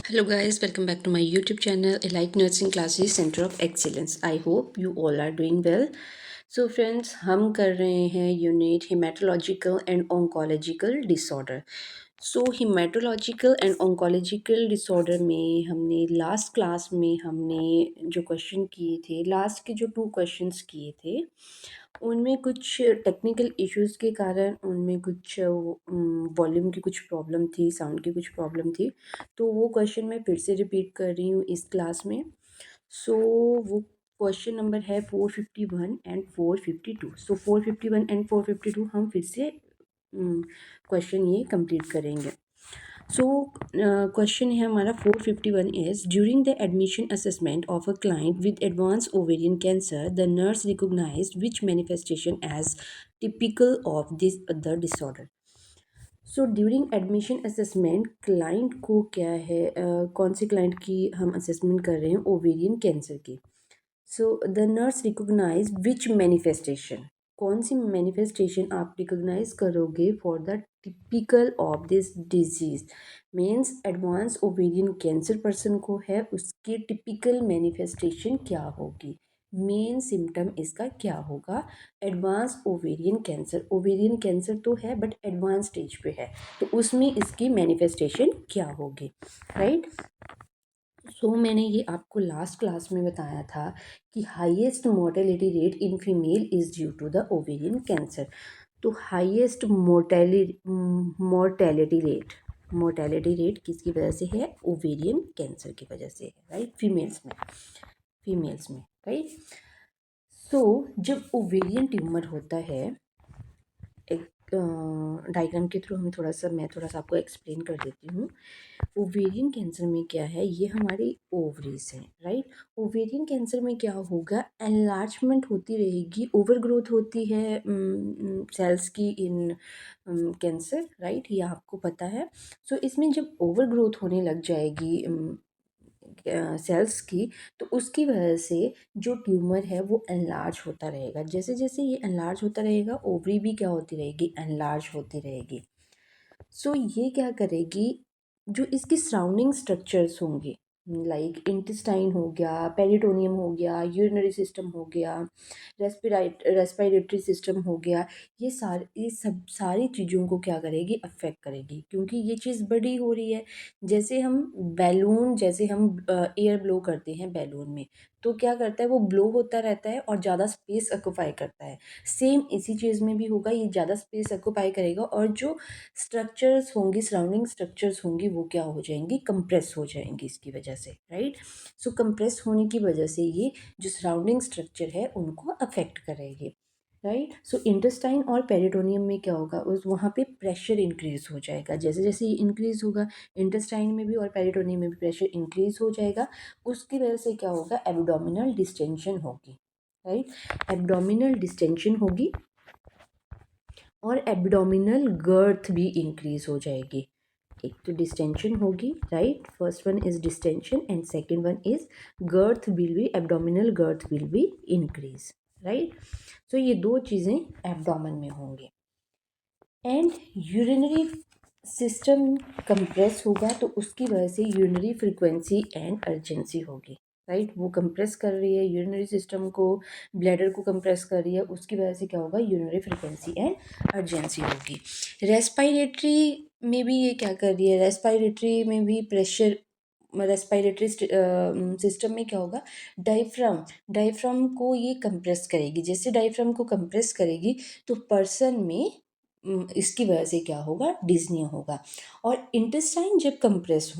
Hello guys, welcome back to my YouTube channel Elite Nursing Classes Center of Excellence. I hope you all are doing well. So friends, हम कर रहे हैं unit hematological and oncological disorder. So hematological and oncological disorder में हमने last class में हमने जो question किए थे, लास्ट के जो 2 क्वेश्चंस किए थे, उनमें कुछ टेक्निकल इश्यूज़ के कारण उनमें कुछ वॉल्यूम की कुछ प्रॉब्लम थी, साउंड की कुछ प्रॉब्लम थी. तो वो क्वेश्चन मैं फिर से रिपीट कर रही हूँ इस क्लास में. सो वो क्वेश्चन नंबर है 451 एंड 452. सो 451 एंड 452 हम फिर से क्वेश्चन ये कंप्लीट करेंगे. सो क्वेश्चन है हमारा 451 is during the admission assessment of a client with advance ovarian cancer the nurse recognised which manifestation as typical of this other disorder. So during admission assessment client को क्या है, कौन से client की हम assessment कर रहे हैं, ओवेरियन कैंसर की. So the nurse recognise which manifestation, कौन सी मैनिफेस्टेशन आप रिकॉग्नाइज करोगे for the typical of this disease. Means advance ovarian cancer person को है, उसकी टिपिकल मैनिफेस्टेशन क्या होगी, मेन सिम्टम इसका क्या होगा. एडवांस ओवेरियन कैंसर तो है बट एडवांस स्टेज पे है, तो उसमें इसकी मैनिफेस्टेशन क्या होगी, राइट. सो मैंने ये आपको लास्ट क्लास में बताया था कि highest mortality rate in female is due to the ovarian cancer. तो हाईएस्ट मोर्टेलिटी रेट किसकी वजह से है, ओवेरियन कैंसर की वजह से है, राइट. फीमेल्स में राइट. सो जब ओवेरियन ट्यूमर होता है, एक डायग्राम के थ्रू मैं थोड़ा सा आपको एक्सप्लेन कर देती हूँ. ओवेरियन कैंसर में क्या है, ये हमारी ओवरीज हैं, राइट. ओवेरियन कैंसर में क्या होगा, एनलार्जमेंट होती रहेगी, ओवर ग्रोथ होती है सेल्स की इन कैंसर, राइट, ये आपको पता है. सो इसमें जब ओवर ग्रोथ होने लग जाएगी सेल्स की, तो उसकी वजह से जो ट्यूमर है वो एनलार्ज होता रहेगा. जैसे जैसे ये एनलार्ज होता रहेगा, ओवरी भी क्या होती रहेगी, एनलार्ज होती रहेगी. सो ये क्या करेगी, जो इसके सराउंडिंग स्ट्रक्चर्स होंगे, लाइक इंटेस्टाइन हो गया, पेरिटोनियम हो गया, यूरिनरी सिस्टम हो गया, रेस्पिरेटरी सिस्टम हो गया, ये सब सारी चीज़ों को क्या करेगी, अफेक्ट करेगी. क्योंकि ये चीज़ बड़ी हो रही है. जैसे हम एयर ब्लो करते हैं बैलून में, तो क्या करता है, वो ब्लो होता रहता है और ज़्यादा स्पेस ऑक्यूपाई करता है. सेम इसी चीज़ में भी होगा, ये ज़्यादा स्पेस ऑक्यूपाई करेगा और जो स्ट्रक्चर्स होंगी, सराउंडिंग स्ट्रक्चर्स होंगी, वो क्या हो जाएंगी, कंप्रेस हो जाएंगी इसकी वजह से, राइट. सो कंप्रेस होने की वजह से ये जो सराउंडिंग स्ट्रक्चर है उनको अफेक्ट करेगी, राइट. सो इंटेस्टाइन और पेरिटोनियम में क्या होगा, उस वहाँ पे प्रेशर इंक्रीज हो जाएगा. जैसे जैसे ये इंक्रीज होगा, इंटेस्टाइन में भी और पेरिटोनियम में भी प्रेशर इंक्रीज हो जाएगा. उसकी वजह से क्या होगा, एब्डोमिनल डिस्टेंशन होगी, राइट. एब्डोमिनल डिस्टेंशन होगी और एब्डोमिनल गर्थ भी इंक्रीज हो जाएगी. एक तो डिस्टेंशन होगी, right, first one is distension and second one is girth will be, abdominal girth will be increase, right. So ये दो चीज़ें एब्डोमेन में होंगी. एंड यूरिनरी सिस्टम कंप्रेस होगा, तो उसकी वजह से यूरिनरी फ्रीक्वेंसी एंड अर्जेंसी होगी, राइट. वो कंप्रेस कर रही है यूरिनरी सिस्टम को, ब्लैडर को कंप्रेस कर रही है, उसकी वजह से क्या होगा, यूरिनरी फ्रीक्वेंसी एंड अर्जेंसी होगी. रेस्पिरेटरी में भी ये क्या कर रही है, रेस्पिरेटरी में भी प्रेशर, रेस्पिरेटरी सिस्टम में क्या होगा, डायफ्राम को ये कंप्रेस करेगी. जैसे डायफ्राम को कंप्रेस करेगी तो पर्सन में इसकी वजह से क्या होगा, डिज्नी होगा. और इंटेस्टाइन जब कंप्रेस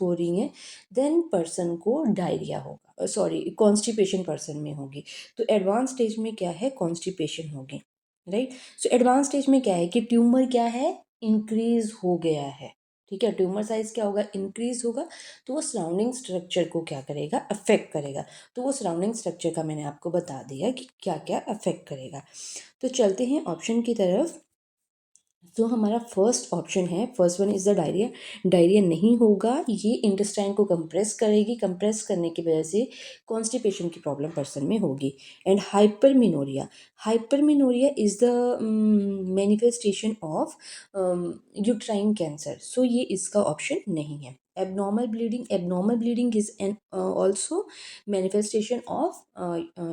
हो रही हैं, देन पर्सन को डायरिया होगा, सॉरी, कॉन्स्टिपेशन पर्सन में होगी. तो एडवांस स्टेज में क्या है, कॉन्स्टिपेशन होगी, राइट. सो एडवांस स्टेज में क्या है कि ट्यूमर क्या है, इंक्रीज हो गया है, ठीक है. ट्यूमर साइज क्या होगा, इंक्रीज होगा. तो वो सराउंडिंग स्ट्रक्चर को क्या करेगा, अफेक्ट करेगा. तो वो सराउंडिंग स्ट्रक्चर का मैंने आपको बता दिया कि क्या क्या अफेक्ट करेगा. तो चलते हैं ऑप्शन की तरफ. तो हमारा फर्स्ट ऑप्शन है, first one is the diarrhoea. Diarrhoea नहीं होगा, ये इंटेस्टाइन को कंप्रेस करेगी, कंप्रेस करने की वजह से कॉन्स्टिपेशन की प्रॉब्लम पर्सन में होगी। And hypermenorrhea, hypermenorrhea is the manifestation of uterine cancer, so ये इसका ऑप्शन नहीं है। abnormal bleeding is an also manifestation of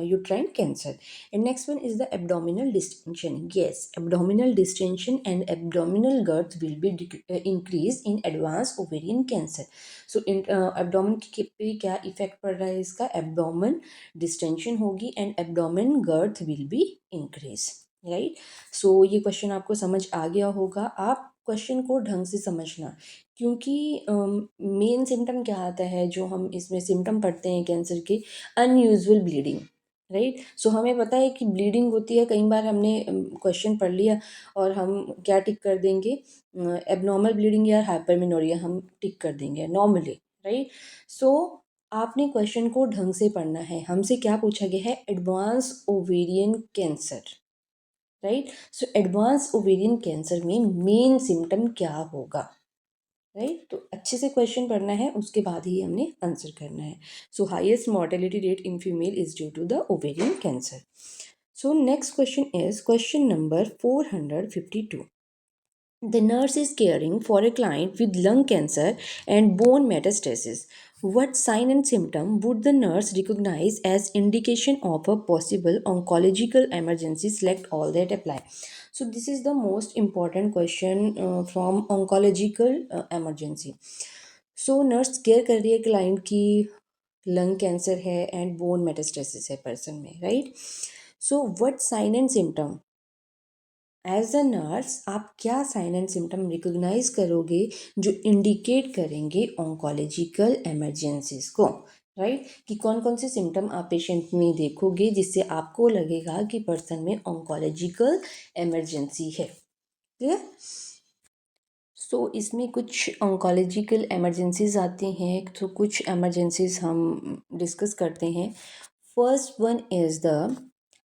uterine cancer. And next one is the abdominal distension. Yes, abdominal distension and abdominal girth will be increased in advanced ovarian cancer. So in abdomen पे क्या effect पड़ रहा है इसका, abdomen distension होगी and abdomen girth will be increase, right. So ये question आपको समझ आ गया होगा। आप क्वेश्चन को ढंग से समझना, क्योंकि मेन सिम्टम क्या आता है जो हम इसमें सिम्टम पढ़ते हैं कैंसर के, अनयूजुअल ब्लीडिंग, राइट। सो हमें पता है कि ब्लीडिंग होती है, कई बार हमने क्वेश्चन पढ़ लिया और हम क्या टिक कर देंगे, एबनॉर्मल ब्लीडिंग या हाइपरमिनोरिया हम टिक कर देंगे नॉर्मली, राइट। सो आपने क्वेश्चन को ढंग से पढ़ना है। हमसे क्या पूछा गया है, advance ovarian cancer, right. So advance ovarian cancer में मेन सिम्टम क्या होगा, राइट। तो अच्छे से क्वेश्चन पढ़ना है, उसके बाद ही हमने आंसर करना है। So highest mortality rate in female is due to the ovarian cancer. So next question is question number 452. The nurse is caring for a client with lung cancer and bone metastasis. What sign and symptom would the nurse recognize as indication of a possible oncological emergency? Select all that apply. So this is the most important question from oncological emergency. So nurse care कर रही है client की lung cancer है and bone metastasis है person में, right? So what sign and symptom as a nurse आप क्या sign and symptom recognise करोगे जो इंडिकेट करेंगे ऑन्कोलॉजिकल एमरजेंसीज को, राइट। कि कौन कौन से सिम्टम आप पेशेंट में देखोगे जिससे आपको लगेगा कि पर्सन में ऑन्कोलॉजिकल एमरजेंसी है, क्लियर। सो इसमें कुछ ऑन्कोलॉजिकल एमरजेंसीज आती हैं, तो कुछ एमरजेंसीज हम डिस्कस करते हैं। First one is the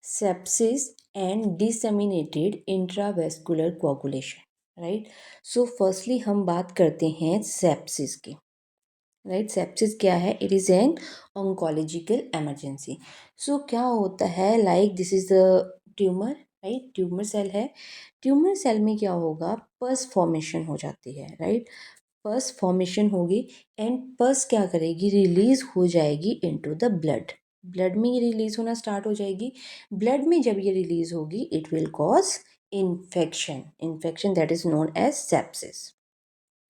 sepsis and disseminated intravascular coagulation, right. So firstly हम बात करते हैं सेप्सिस की, राइट। सेप्सिस क्या है, it is an oncological emergency. So क्या होता है, like this is the tumour, right. Tumour cell है, ट्यूमर सेल में क्या होगा, पस फॉर्मेशन हो जाती है, राइट। पस फॉर्मेशन होगी एंड पस क्या करेगी, रिलीज हो जाएगी इनटू द ब्लड, ब्लड में ये रिलीज होना स्टार्ट हो जाएगी। ब्लड में जब ये रिलीज होगी it will cause infection, infection that is known as sepsis,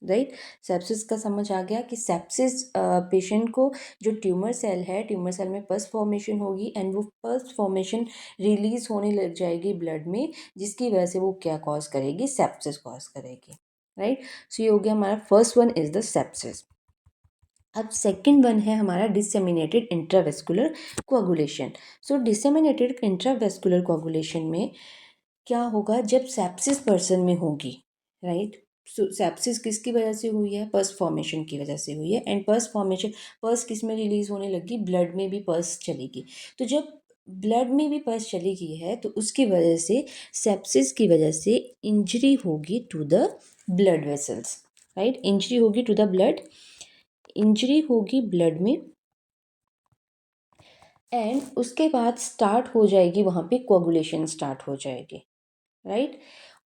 right. Sepsis का समझ आ गया कि सेप्सिस पेशेंट को जो ट्यूमर सेल है, ट्यूमर सेल में पस फॉर्मेशन होगी एंड वो पस फॉर्मेशन रिलीज होने लग जाएगी ब्लड में, जिसकी वजह से वो क्या कॉज करेगी, सेप्सिस कॉज करेगी, राइट। सो ये हो गया हमारा first one is the sepsis. अब सेकंड वन है हमारा डिसेमिनेटेड इंट्रावेस्कुलर कोagulation। सो डिसेमिनेटेड इंट्रावेस्कुलर कोagulation में क्या होगा, जब सेप्सिस पर्सन में होगी, राइट। सेप्सिस किसकी वजह से हुई है, पस फॉर्मेशन की वजह से हुई है एंड पस फॉर्मेशन, पस किस में रिलीज होने लगी, ब्लड में भी पस चलेगी। तो जब ब्लड में भी पस चली गई है तो उसकी वजह से, सेप्सिस की वजह से इंजरी होगी to the blood vessels, right. Injury होगी टू द ब्लड, इंजरी होगी ब्लड में एंड उसके बाद स्टार्ट हो जाएगी वहाँ पे कोagulation स्टार्ट हो जाएगी, राइट।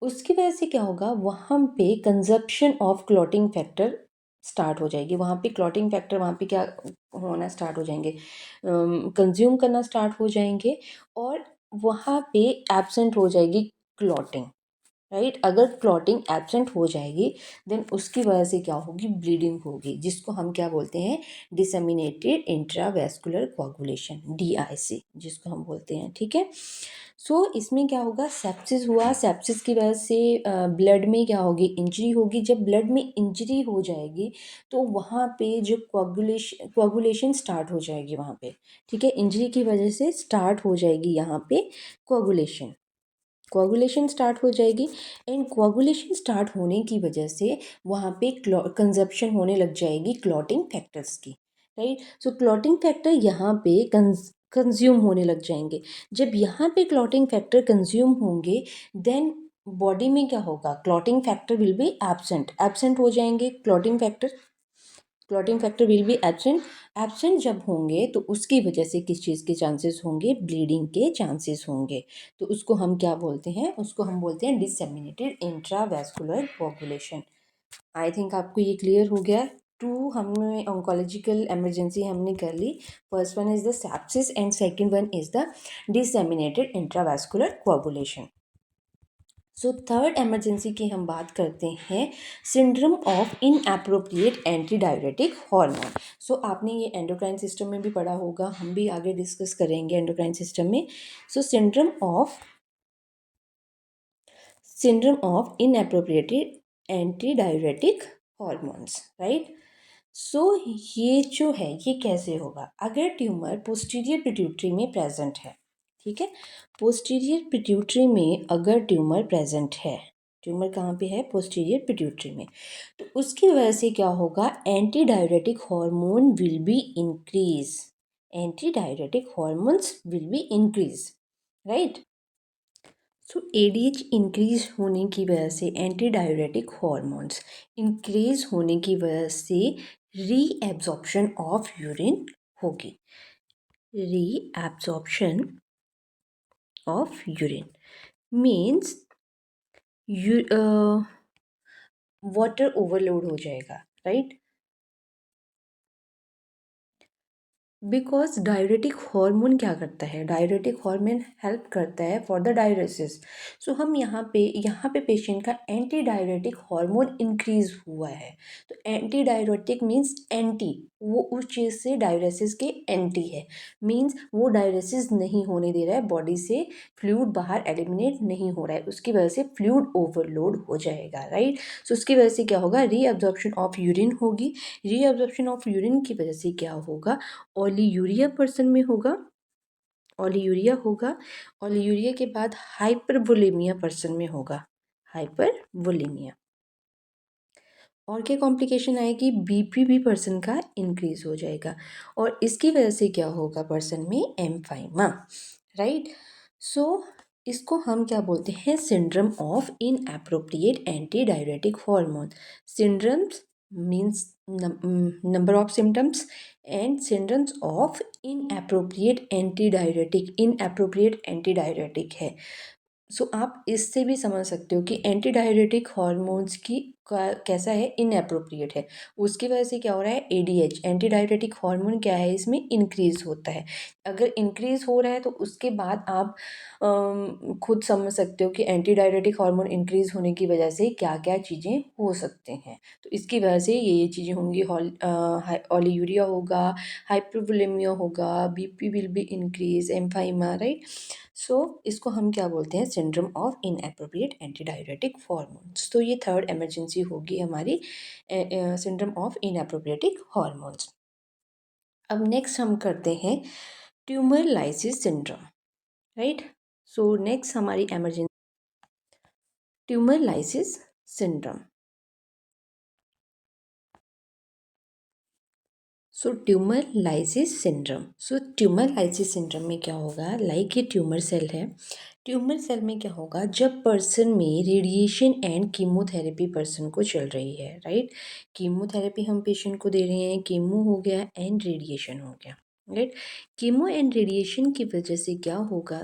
उसकी वजह से क्या होगा, वहाँ पे consumption of clotting factor start हो जाएगी, वहाँ पे क्लॉटिंग फैक्टर वहाँ पे क्या होना स्टार्ट हो जाएंगे, कंज्यूम करना स्टार्ट हो जाएंगे और वहाँ पे एब्सेंट हो जाएगी क्लॉटिंग, राइट। अगर क्लॉटिंग एब्सेंट हो जाएगी देन उसकी वजह से क्या होगी, ब्लीडिंग होगी, जिसको हम क्या बोलते हैं, डिसेमिनेटेड इंट्रावेस्कुलर कोagulation, DIC जिसको हम बोलते हैं, ठीक है। सो इसमें क्या होगा, सेप्सिस हुआ, सेप्सिस की वजह से ब्लड में क्या होगी, इंजरी होगी। जब ब्लड में इंजरी हो जाएगी तो वहाँ पे जो कोagulation स्टार्ट हो जाएगी वहाँ पे, ठीक है। इंजरी की वजह से स्टार्ट हो जाएगी यहाँ पे कोagulation, कोagulation स्टार्ट हो जाएगी एंड कोagulation स्टार्ट होने की वजह से वहाँ पे कंजप्शन होने लग जाएगी क्लॉटिंग फैक्टर्स की, राइट। सो क्लॉटिंग फैक्टर यहाँ पे कंज्यूम होने लग जाएंगे। जब यहाँ पे क्लॉटिंग फैक्टर कंज्यूम होंगे देन बॉडी में क्या होगा, clotting factor will be absent, absent हो जाएंगे clotting factor, clotting factor will be absent, absent जब होंगे तो उसकी वजह से किस चीज़ के चांसेस होंगे, ब्लीडिंग के चांसेस होंगे। तो उसको हम क्या बोलते हैं, उसको हम बोलते हैं डिसेमिनेटेड इंट्रावैस्कुलर कोagulation। आई थिंक आपको ये क्लियर हो गया। टू हमने ऑन्कोलॉजिकल इमरजेंसी हमने कर ली, first one is the sepsis and second one is the disseminated intravascular coagulation. So third emergency की हम बात करते हैं, syndrome of inappropriate anti diuretic hormone. So आपने ये एंडोक्राइन सिस्टम में भी पढ़ा होगा, हम भी आगे डिस्कस करेंगे एंडोक्राइन सिस्टम में। So syndrome of inappropriated anti diuretic hormones, right. So ये जो है ये कैसे होगा, अगर ट्यूमर पोस्टीरियर पिट्यूटरी में प्रेजेंट है, ठीक है, पोस्टीरियर पिट्यूटरी में अगर ट्यूमर प्रेजेंट है, ट्यूमर कहाँ पे है, पोस्टीरियर पिट्यूटरी में, तो उसकी वजह से क्या होगा, anti diuretic hormone will be increase, anti diuretic hormones will be increase, right. So ADH increase होने की वजह से एंटी डायरेटिक हॉर्मोन्स इंक्रीज होने की वजह से रीएब्जॉर्प्शन ऑफ यूरिन होगी, reabsorption of urine means water overload हो जाएगा, राइट। बिकॉज डायरेटिक हार्मोन क्या करता है, डायरेटिक हार्मोन हेल्प करता है फॉर द डायरेसिस। सो हम यहाँ पे पेशेंट का एंटी डायरेटिक हार्मोन इंक्रीज हुआ है, तो एंटी डायरेटिक मीन्स एंटी, वो उस चीज़ से डायरेसिस के एंटी है, मीन्स वो डायरेसिस नहीं होने दे रहा है, बॉडी से फ्लूइड बाहर एलिमिनेट नहीं हो रहा है, उसकी वजह से फ्लूइड ओवरलोड हो जाएगा, राइट। सो उसकी वजह से क्या होगा, रीअब्जॉर्प्शन ऑफ यूरिन होगी, रीअब्जॉर्प्शन ऑफ यूरिन की वजह से क्या होगा, ओलियूरिया पर्सन में होगा, ओलियूरिया होगा, ओलियूरिया के बाद हाइपरवोलेमिया पर्सन में होगा, हाइपरवोलेमिया। और क्या कॉम्प्लिकेशन आएगी, बीपी भी पर्सन का इंक्रीज हो जाएगा, और इसकी वजह से क्या होगा पर्सन में, एम्फाइमा, राइट। सो इसको हम क्या बोलते हैं, syndrome of inappropriate anti diuretic hormone. Syndromes means number of symptoms and syndromes of inappropriate anti diuretic है। सो आप इससे भी समझ सकते हो कि एंटी डायरेटिक हॉर्मोन्स की कैसा है, इनएप्रोप्रिएट है, उसकी वजह से क्या हो रहा है, एडीएच एंटी डायरेटिक हार्मोन क्या है, इसमें इंक्रीज होता है। अगर इंक्रीज हो रहा है तो उसके बाद आप खुद समझ सकते हो कि एंटी डायरेटिक हार्मोन इंक्रीज होने की वजह से क्या क्या चीज़ें हो सकते हैं। तो इसकी वजह से ये चीज़ें होंगी, ओलियूरिया होगा, हाइपरवोलेमिया होगा, BP will be increase, empyema, right. So इसको हम क्या बोलते हैं, syndrome of inappropriate anti diuretic hormones. तो ये थर्ड इमरजेंसी होगी हमारी, सिंड्रोम ऑफ इनएप्रोप्रिएटिक हॉर्मोन्स। अब नेक्स्ट हम करते हैं tumour lysis syndrome, right. So next हमारी emergency tumour lysis syndrome. So tumour lysis syndrome, so tumour lysis syndrome में क्या होगा, लाइक ये ट्यूमर सेल है, ट्यूमर सेल में क्या होगा, जब पर्सन में रेडिएशन एंड कीमोथेरेपी पर्सन को चल रही है, राइट। कीमोथेरेपी हम पेशेंट को दे रहे हैं, कीमो हो गया एंड रेडिएशन हो गया, राइट। कीमो एंड रेडिएशन की वजह से क्या होगा,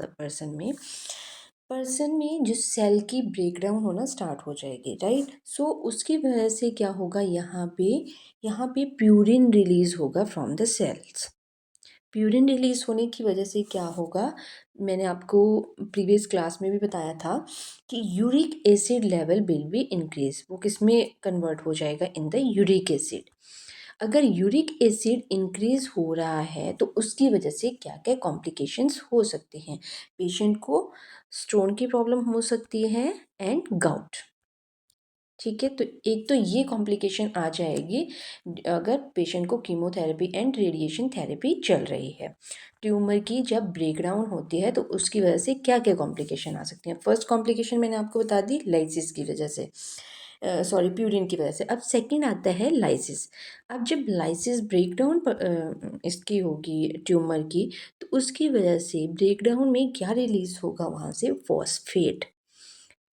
पर्सन में जो सेल की ब्रेकडाउन होना स्टार्ट हो जाएगी, राइट। सो उसकी वजह से क्या होगा, यहाँ पे प्यूरिन रिलीज होगा from the cells. Purine release होने की वजह से क्या होगा, मैंने आपको प्रीवियस क्लास में भी बताया था कि uric acid level will be increase, वो किस में कन्वर्ट हो जाएगा, इन द यूरिक एसिड। अगर यूरिक एसिड इंक्रीज हो रहा है तो उसकी वजह से क्या क्या कॉम्प्लिकेशंस हो सकते हैं, पेशेंट को स्टोन की प्रॉब्लम हो सकती है एंड गाउट, ठीक है। तो एक तो ये कॉम्प्लिकेशन आ जाएगी अगर पेशेंट को कीमोथेरेपी एंड रेडिएशन थेरेपी चल रही है। ट्यूमर की जब ब्रेकडाउन होती है तो उसकी वजह से क्या क्या कॉम्प्लिकेशन आ सकती हैं, फर्स्ट कॉम्प्लिकेशन मैंने आपको बता दी, लाइसिस की वजह से, सॉरी प्यूरिन की वजह से। अब सेकंड आता है लाइसिस। अब जब लाइसिस ब्रेकडाउन इसकी होगी ट्यूमर की, तो उसकी वजह से ब्रेकडाउन में क्या रिलीज होगा, वहाँ से फॉस्फेट,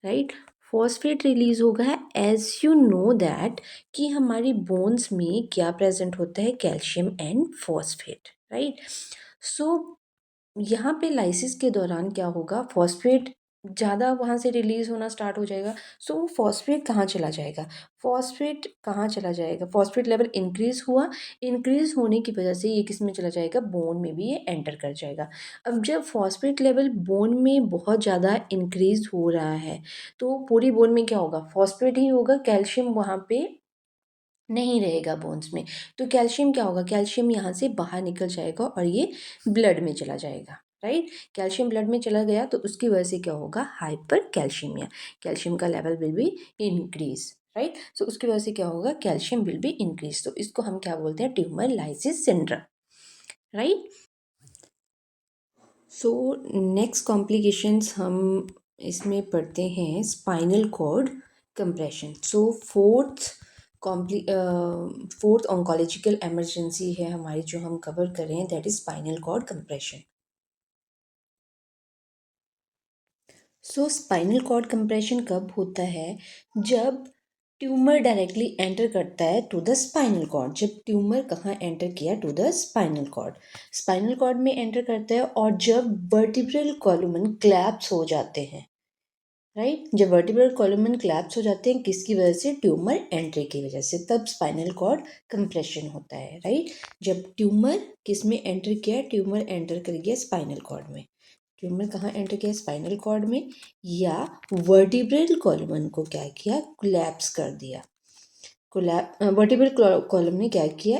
राइट। फॉस्फेट रिलीज होगा एज यू नो दैट कि हमारी बोन्स में क्या प्रेजेंट होता है, कैल्शियम एंड फॉस्फेट, राइट। सो यहाँ पे लाइसिस के दौरान क्या होगा, फॉस्फेट ज़्यादा वहाँ से रिलीज़ होना स्टार्ट हो जाएगा। सो वो फॉस्फेट कहाँ चला जाएगा, फॉस्फेट कहाँ चला जाएगा, फॉस्फेट लेवल इंक्रीज़ हुआ, इंक्रीज़ होने की वजह से ये किस में चला जाएगा, बोन में भी ये एंटर कर जाएगा। अब जब फॉस्फेट लेवल बोन में बहुत ज़्यादा इंक्रीज़ हो रहा है तो पूरी बोन में क्या होगा, फॉस्फेट ही होगा, कैल्शियम वहाँ पे नहीं रहेगा बोन्स में। तो कैल्शियम क्या होगा, कैल्शियम यहाँ से बाहर निकल जाएगा और ये ब्लड में चला जाएगा, राइट। कैल्शियम ब्लड में चला गया तो उसकी वजह से क्या होगा, हाइपर कैल्शियमिया, कैल्शियम का level will be increase, right. So उसकी वजह से क्या होगा, कैल्शियम विल बी इंक्रीज। तो इसको हम क्या बोलते हैं, tumour lysis syndrome, right. So next complications हम इसमें पढ़ते हैं spinal cord compression. So fourth oncological emergency है हमारी जो हम कवर कर रहे हैं, that is spinal cord compression. So spinal cord compression कब होता है, जब ट्यूमर डायरेक्टली एंटर करता है टू द स्पाइनल कॉर्ड। जब ट्यूमर कहाँ एंटर किया, to the spinal cord, spinal cord में एंटर करता है। और जब वर्टिब्रल कॉलम क्लैप्स हो जाते हैं, राइट, जब वर्टिब्रल कॉलम क्लैप्स हो जाते हैं किसकी वजह से, ट्यूमर एंट्री की वजह से, तब स्पाइनल कॉर्ड कंप्रेशन होता है, राइट। जब ट्यूमर किस में एंटर किया, ट्यूमर एंटर कर गया स्पाइनल कॉर्ड में, ट्यूमर कहाँ एंटर किया, स्पाइनल कॉर्ड में, या वर्टिब्रल कॉलम को क्या किया, कोलैप्स कर दिया। वर्टिब्रल कॉलम ने क्या किया,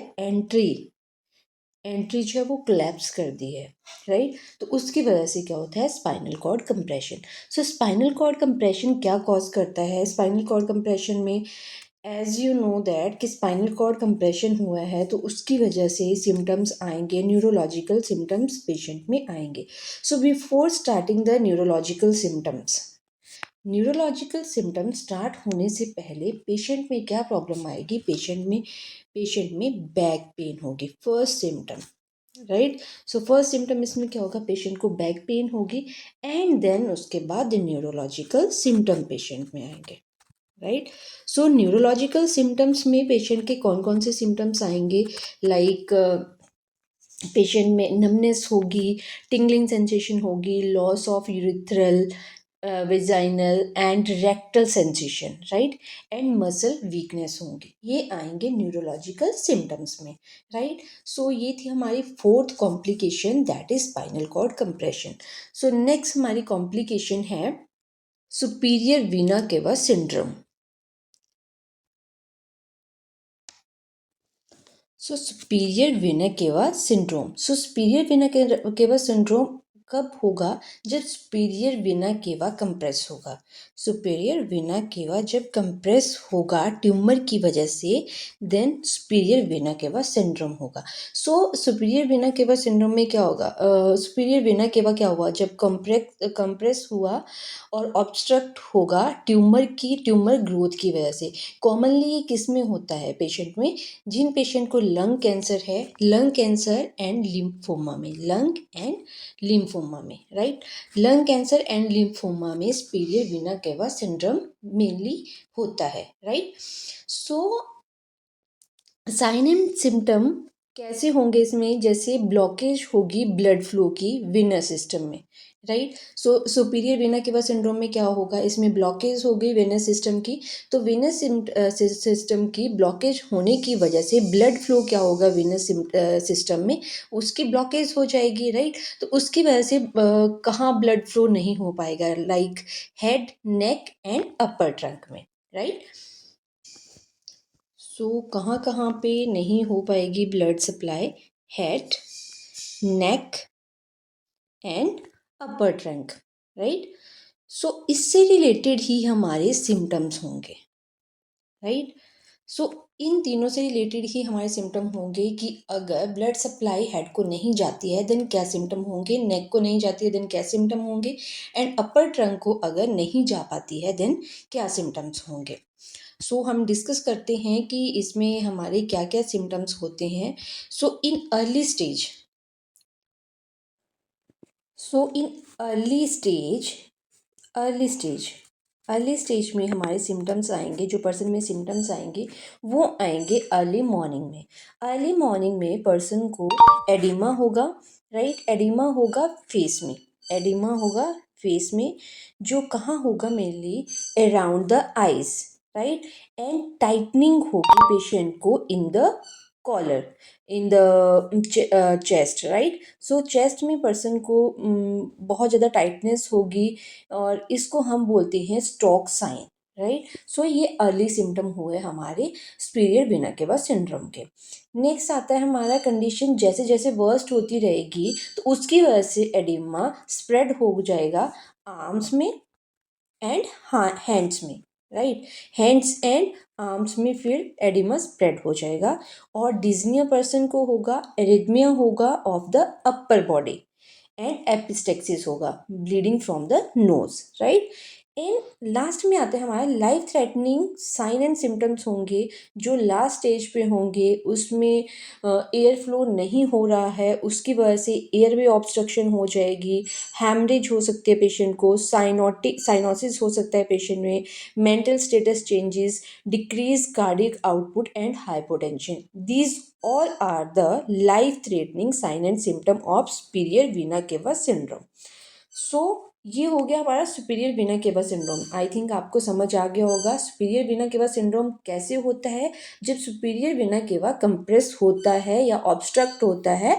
एंट्री जो है वो कोलैप्स कर दी है, राइट। तो उसकी वजह से क्या होता है, spinal cord compression. So spinal cord compression क्या कॉज करता है, स्पाइनल कॉर्ड कंप्रेशन में एज यू नो दैट कि स्पाइनल कॉर्ड कंप्रेशन हुआ है तो उसकी वजह से सिम्टम्स आएंगे, न्यूरोलॉजिकल सिम्टम्स पेशेंट में आएंगे। So before starting the neurological symptoms start होने से पहले पेशेंट में क्या प्रॉब्लम आएगी, पेशेंट में बैक पेन होगी, first symptom, right. So first symptom इसमें क्या होगा, पेशेंट को बैक पेन होगी, एंड देन उसके बाद न्यूरोलॉजिकल सिम्टम पेशेंट में आएंगे, राइट। सो न्यूरोलॉजिकल सिम्टम्स में पेशेंट के कौन कौन से सिम्टम्स आएंगे, लाइक पेशेंट में नमनेस होगी, टिंगलिंग सेंसेशन होगी, loss of urethral vaginal and rectal sensation, right, and muscle weakness होंगे, ये आएंगे न्यूरोलॉजिकल सिम्टम्स में, राइट। सो ये थी हमारी fourth complication, that is spinal cord compression. So next हमारी कॉम्प्लिकेशन है superior vena cava syndrome. So superior vena cava syndrome, so superior vena cava syndrome कब होगा, जब सुपीरियर वेना केवा कंप्रेस होगा। सुपीरियर वेना केवा जब compress होगा tumour की वजह से, then superior vena cava syndrome होगा। So superior vena cava syndrome में क्या होगा, सुपीरियर वेना केवा क्या हुआ, जब कंप्रेस हुआ और ऑब्स्ट्रक्ट होगा ट्यूमर ग्रोथ की वजह से। कॉमनली ये किस में होता है पेशेंट में, जिन पेशेंट को लंग कैंसर है, लंग कैंसर एंड लिम्फोमा में, लंग एंड लिम्फोमा में, right, lung cancer and lymphoma में superior vena cava syndrome mainly होता है, right. So sine and symptom कैसे होंगे इसमें, जैसे ब्लॉकेज होगी ब्लड फ्लो की वेनस सिस्टम में, राइट। सो सुपीरियर वेना केवा सिंड्रोम में क्या होगा, इसमें ब्लॉकेज होगी वेनस सिस्टम की, तो वेनस सिस्टम की ब्लॉकेज होने की वजह से ब्लड फ्लो क्या होगा वेनस सिस्टम में, उसकी ब्लॉकेज हो जाएगी, राइट। तो उसकी वजह से कहाँ ब्लड फ्लो नहीं हो पाएगा, like head, neck and upper trunk में, राइट। सो कहाँ कहाँ पे नहीं हो पाएगी blood supply, head, neck and upper trunk, right. So इससे रिलेटेड ही हमारे सिम्टम्स होंगे, राइट। सो इन तीनों से रिलेटेड ही हमारे सिम्टम होंगे कि अगर ब्लड सप्लाई हेड को नहीं जाती है देन क्या सिम्टम होंगे, नेक को नहीं जाती है देन क्या सिम्टम होंगे, एंड अपर ट्रंक को अगर नहीं जा पाती है देन क्या सिम्टम्स होंगे। सो हम डिस्कस करते हैं कि इसमें हमारे क्या क्या सिम्टम्स होते हैं। So in early stage so in early stage early stage में हमारे सिम्टम्स आएंगे, जो पर्सन में सिम्टम्स आएंगे वो आएंगे अर्ली मॉर्निंग में। अर्ली मॉर्निंग में पर्सन को एडिमा होगा, राइट, एडिमा होगा फेस में, एडिमा होगा फेस में, जो कहाँ होगा, mainly around the eyes, right, and tightening होगी पेशेंट को in the collar, in the chest, right. So chest में पर्सन को बहुत ज़्यादा टाइटनेस होगी, और इसको हम बोलते हैं स्ट्रोक साइन, राइट। सो ये अर्ली सिम्टम हुए हमारे सुपीरियर वेना केवा सिंड्रोम के। नेक्स्ट आता है हमारा कंडीशन जैसे जैसे वर्स्ट होती रहेगी तो उसकी वजह से एडिमा स्प्रेड हो जाएगा आर्म्स में एंड हैंड्स में, राइट, हैंड्स एंड आर्म्स में फिर एडिमा स्प्रेड हो जाएगा, और डिज्निया पर्सन को होगा, एरिथमिया होगा of the upper body, and epistaxis होगा, bleeding from the nose, right. In last में आता है हमारा life threatening sign and symptoms होंगे, जो लास्ट स्टेज पे होंगे, उसमें एयर फ्लो नहीं हो रहा है, उसकी वजह से एयरवे ऑब्स्ट्रक्शन हो जाएगी, हैमरेज हो सकती है पेशेंट को, साइनोसिस हो सकता है पेशेंट में, mental status changes, decrease cardiac output and hypotension. These all are the life threatening sign and symptom of superior vena cava syndrome. सो ये हो गया हमारा superior vena cava syndrome. I think आपको समझ आ गया होगा सुपीरियर वीना केवा सिंड्रोम कैसे होता है, जब सुपीरियर वीना केवा कंप्रेस होता है या ऑब्स्ट्रक्ट होता है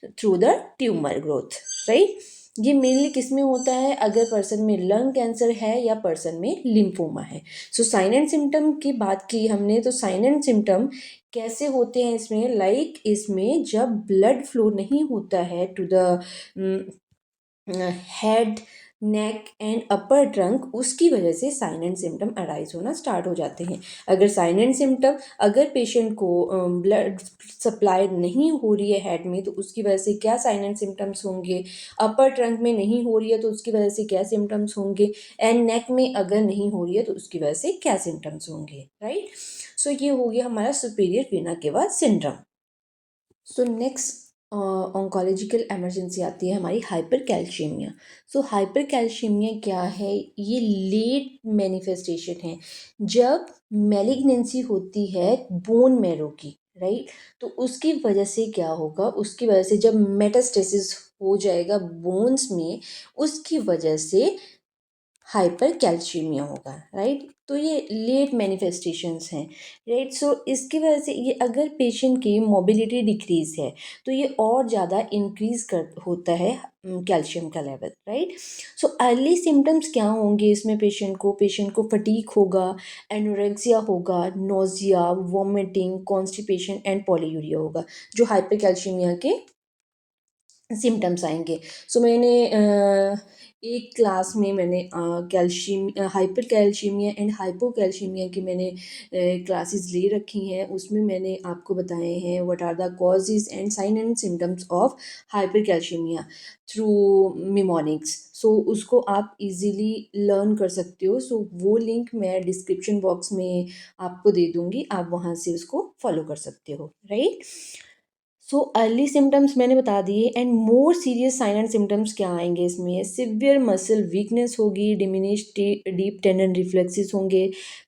through the tumour growth, right. ये मेनली किस में होता है, अगर पर्सन में लंग कैंसर है या पर्सन में लिम्फोमा है। सो साइन एंड सिम्टम की बात की हमने, तो साइन एंड सिम्टम कैसे होते हैं इसमें, लाइक इसमें जब ब्लड फ्लो नहीं होता है to the head, neck and upper trunk, उसकी वजह से साइन एंड सिम्टम अराइज होना स्टार्ट हो जाते हैं। अगर साइन एंड सिम्टम, अगर पेशेंट को ब्लड सप्लाई नहीं हो रही है हेड में, तो उसकी वजह से क्या साइन एंड सिम्टम्स होंगे, अपर ट्रंक में नहीं हो रही है तो उसकी वजह से क्या सिम्टम्स होंगे, एंड नेक में अगर नहीं हो रही है तो उसकी वजह से क्या सिम्टम्स होंगे, राइट। सो ये हो गया हमारा superior vena cava syndrome. So next oncological emergency आती है हमारी हाइपर कैल्शियमिया। सो हाइपर कैल्शियमिया क्या है, ये लेट मैनिफेस्टेशन है जब मैलिग्नेंसी होती है बोन मैरो की, राइट। तो उसकी वजह से क्या होगा, उसकी वजह से जब मेटास्टेसिस हो जाएगा बोन्स में, उसकी वजह से हाइपर कैल्शियमिया होगा, राइट। तो ये लेट मैनिफेस्टेशंस हैं, राइट। सो इसकी वजह से ये अगर पेशेंट की मोबिलिटी डिक्रीज है तो ये और ज़्यादा इंक्रीज कर होता है कैल्शियम का level, right. So early symptoms क्या होंगे इसमें, पेशेंट को फटीक होगा, एनोरेक्सिया होगा, nausea, vomiting, constipation and polyuria होगा, जो हाइपर कैल्शियमिया के सिम्टम्स आएंगे। सो मैंने एक क्लास में मैंने calcium, hyper calcaemia and hypocalcaemia की मैंने क्लासेस ले रखी हैं, उसमें मैंने आपको बताए हैं what are the causes and sign and symptoms of hypercalcaemia through mnemonics. So उसको आप इजीली लर्न कर सकते हो। सो वो लिंक मैं डिस्क्रिप्शन बॉक्स में आपको दे दूँगी, आप वहाँ से उसको फॉलो कर सकते हो, राइट। सो अर्ली सिम्टम्स मैंने बता दिए, and more serious sign and symptoms क्या आएंगे इसमें, सिवियर मसल वीकनेस होगी, डिमिनिश डीप टेंडन रिफ्लेक्सेस होंगे,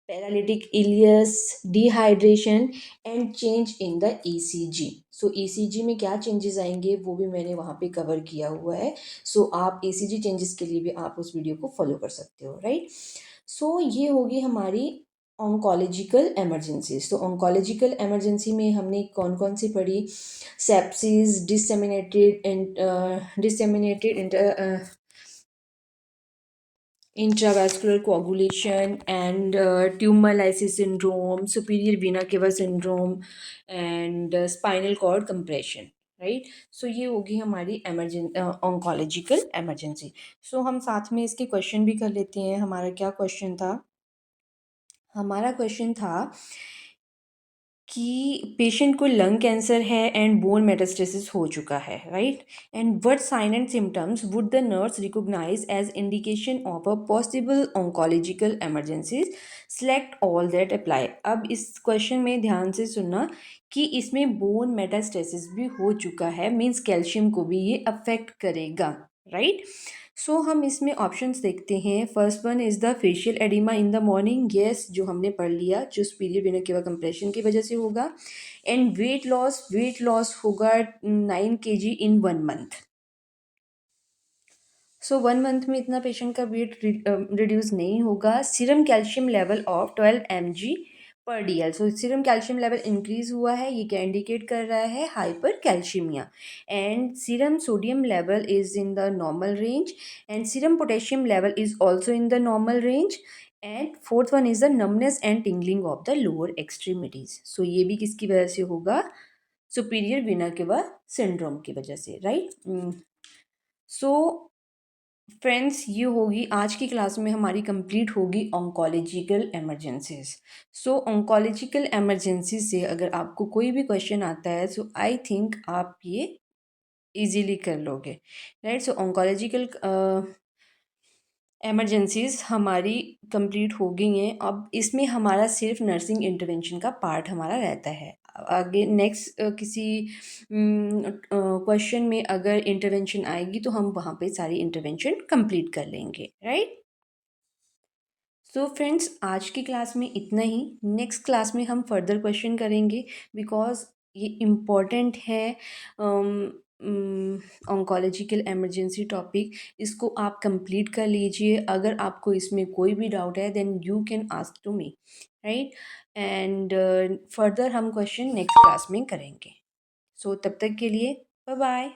paralytic ileus, dehydration and change in the ECG. So ECG में क्या चेंजेस आएंगे वो भी मैंने वहाँ पे कवर किया हुआ है। सो आप ईसीजी चेंजेस के लिए भी आप उस वीडियो को फॉलो कर सकते हो, राइट। सो ये होगी हमारी ऑन्कोलॉजिकल इमरजेंसीज। तो ऑन्कोलॉजिकल इमरजेंसी में हमने कौन कौन सी पढ़ी, sepsis, disseminated intravascular coagulation and tumor lysis syndrome, superior vena cava syndrome and spinal cord compression, right. So ये होगी हमारी ऑन्कोलॉजिकल इमरजेंसी। सो हम साथ में इसके क्वेश्चन भी कर लेते हैं। हमारा क्या क्वेश्चन था, हमारा क्वेश्चन था कि पेशेंट को लंग कैंसर है एंड बोन मेटास्टेसिस हो चुका है, right, and what sign and symptoms would the nurse recognise as indication of a possible oncological emergencies, select all that apply. अब इस क्वेश्चन में ध्यान से सुनना कि इसमें बोन मेटास्टेसिस भी हो चुका है, मीन्स कैल्शियम को भी ये अफेक्ट करेगा, राइट। सो हम इसमें ऑप्शंस देखते हैं। First one is the facial oedema in the morning, yes जो हमने पढ़ लिया, जो सुपीरियर वेनर केवा कंप्रेशन की वजह से होगा। एंड वेट लॉस होगा 9 kg इन 1 मंथ। सो 1 मंथ में इतना पेशेंट का वेट रिड्यूस नहीं होगा। Serum calcium level of 12 mg/dl। So serum calcium level increase हुआ है, ये क्या इंडिकेट कर रहा है? Hyper calcaemia. And serum sodium level is in the normal range, and serum potassium level is also in the normal range. And fourth one is the numbness and tingling of the lower extremities. सो ये भी किसकी वजह से होगा? Superior vena cava syndrome की वजह से, right. So friends, ये होगी आज की क्लास में हमारी कंप्लीट होगी ऑन्कोलॉजिकल एमरजेंसीज। सो ऑन्कोलॉजिकल एमरजेंसी से अगर आपको कोई भी क्वेश्चन आता है, सो आई थिंक आप ये इजीली कर लोगे, राइट। सो ऑन्कोलॉजिकल एमरजेंसीज हमारी कंप्लीट हो गई हैं। अब इसमें हमारा सिर्फ नर्सिंग इंटरवेंशन का पार्ट हमारा रहता है। आगे नेक्स्ट किसी क्वेश्चन में अगर इंटरवेंशन आएगी तो हम वहाँ पे सारी इंटरवेंशन कंप्लीट कर लेंगे, राइट। सो फ्रेंड्स, आज की क्लास में इतना ही। नेक्स्ट क्लास में हम फर्दर क्वेश्चन करेंगे, बिकॉज ये इम्पॉर्टेंट है। ऑन्कोलॉजिकल इमरजेंसी टॉपिक, इसको आप कंप्लीट कर लीजिए। अगर आपको इसमें कोई भी डाउट है then you can ask to me, right. And further हम क्वेश्चन नेक्स्ट क्लास में करेंगे। सो तब तक के लिए बाय बाय।